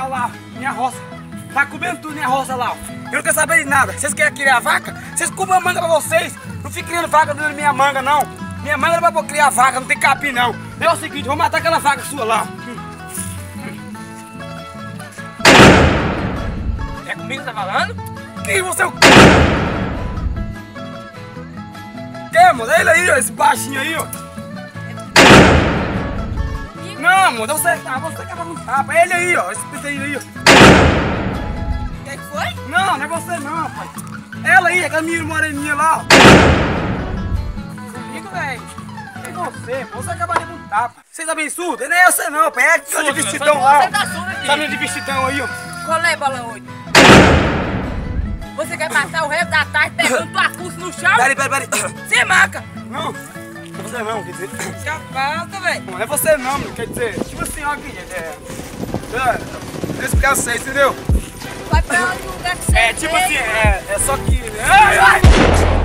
lá, minha roça. Tá comendo tudo minha roça lá, ó. Eu não quero saber de nada. Vocês querem criar vaca? Vocês comem a manga pra vocês. Não fiquem criando vaca dentro da minha manga, não. Minha manga não é pra criar vaca, não tem capim, não. É o seguinte, vou matar aquela vaca sua lá. É comigo que tá falando? Quem você é o... Que, moço? É ele aí, ó, esse baixinho aí, ó. Não, moço, você quer dar um tapa. É ele aí, ó, esse pequeno aí, ó. Quem foi? Não, não é você não, rapaz. Ela aí, aquela menina moreninha lá, ó. Comigo, velho. É você, pô, você acaba de dar um tapa. Vocês sabem surdo? Não é você não, pai. É aquele de vestidão Você lá, tá ó. surdo aqui. Tá de vestidão aí, ó. Qual é, bola 8? Você quer passar o resto da tarde pegando tua curso no chão? Peraí. Você maca. Não, não é você não, quer dizer. Já falta, velho. Não é você não, quer dizer. Tipo assim, ó, aqui, eu explicar vocês, entendeu? Vai pra onde o lugar que você É, tipo assim, é só que... Ai!